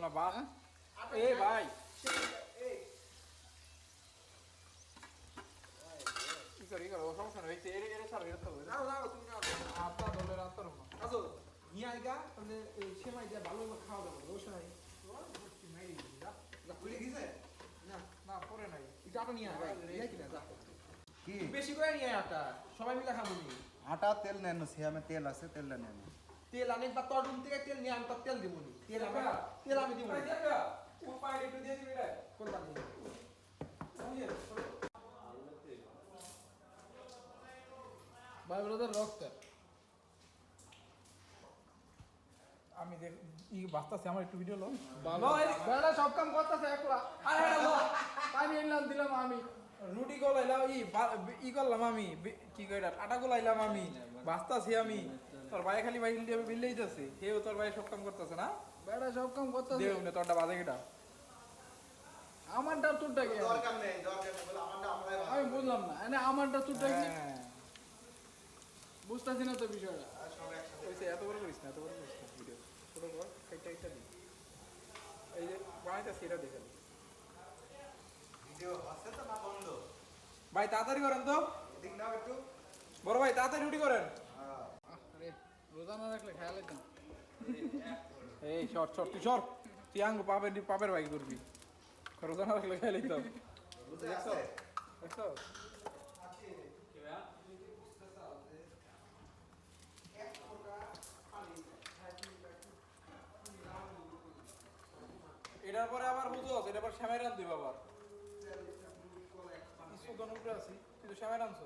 না বা এই ভাই কি করি করো সমস্যা নেই এর এর সার এর তো না তুমি না আপনা দলের আন্তর না আজো নিয়ে আইগা তাহলে এই সেমাই দিয়ে ভালো করে খাওয়া দাও দোষ নাই কি মেরি যা পুরি গিয়েছে না না পরে নাই এটা আটা নিয়ে আয় এই কি না যা কি বেশি করে নিয়ে আটা সবাই মিলে খাবো নি আটা তেল নেন সিয়ামে তেল আছে তেল নেন তেল আনে বা তোর রুম থেকে তেল নিয়ে আমি তো তেল দিব নি তেল আমি দিব নি ও পাইলে একটু দিয়ে দিবি রে কোন পানি ভাই ব্রাদার রক্ত আমি দেখ ই বাস্তাছে আমার একটু ভিডিও লো ভালো সব কাম করতেছে একলা আরে পানি এনলাম দিলাম আমি রুটি গলাইলাম ই করলাম আমি কি কইরা আটা গলাইলাম আমি বাস্তাছি আমি তোর ভাই খালি ভাই দিয়ে বিল্লেই যাচ্ছে হেও তোর ভাই সব কাম করতেছে না বেড়া সব কাম করতেছে দেও না তোরটা বাজে কেটা আমারটা তোরটা কি দরকার নেই বলে আমারটা আমরাই আমি বুঝলাম না মানে আমারটা তোরটা কি বুঝতাছি না তো বিষয়টা সব একসাথে কইছে এত বড় করিস না এত বড় করিস না ভিডিও ছোট কর একটা দি এই যে বানাইতা সেটা দেখেন ভিডিও আছে তো না বন্ধ ভাই তাড়াতাড়ি করেন তো ঠিক নাও একটু বড় ভাই তাড়াতাড়ি রুটি করেন আরে রোজা না রাখলে খেয়াল হইতো না এই শর্ট তুই শর্ট তুই আঙ্গু পাপের ভাই করবি রোজা না রাখলে খেয়াল হইতো দেখছো দেখছো এটার পরে আবার বুঝো এটা আবার শ্যামাই রান দিব আবার সুদন উপরে আছি কিন্তু শ্যামাই রানছো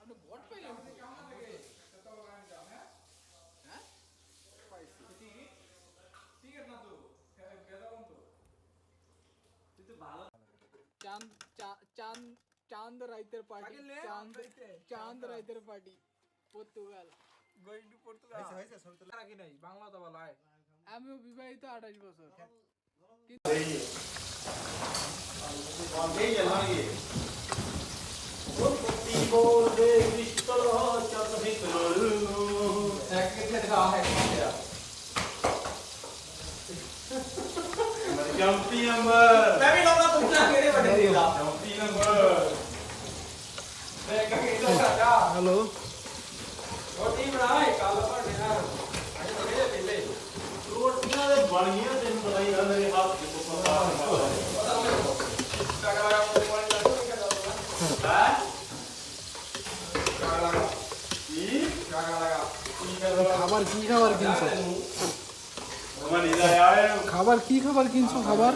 আপনি বট পাইলেন কেমন লাগে কত লাগান দাম হ্যাঁ পাইছি ঠিক আছে না তো বেদা বন্ধ তুই তো ভালো চাঁদ রাইতের পার্টি চাঁদ রাইতের party Portugal going to Portugal হইছে ছবি তোলা রাখি নাই বাংলা তো বলা হয় আমিও বিবাহিত 28 বছর এই লাগে বলবে কৃষ্ণ চতুর্থী করু এক কিতনে দেখা है क्या जंपी नंबर मैं भी लौटा तुमने मेरे बने दिया जंपी नंबर देखा के इधर जा हेलो और टीम रहा है काला पर यार आगे बढ़े पहले रोटियां दे बन गया तेन बताई यार मेरे हाथ के तो पता मेरे को क्या लगा मोबाइल लगा क्या लगा हां খাবার কি খাবার কিনছো খাবার কি খাবার কিনছো খাবার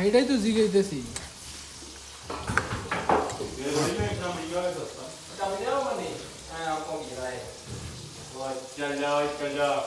এটাই তো জিগাইতেছি चल जाओ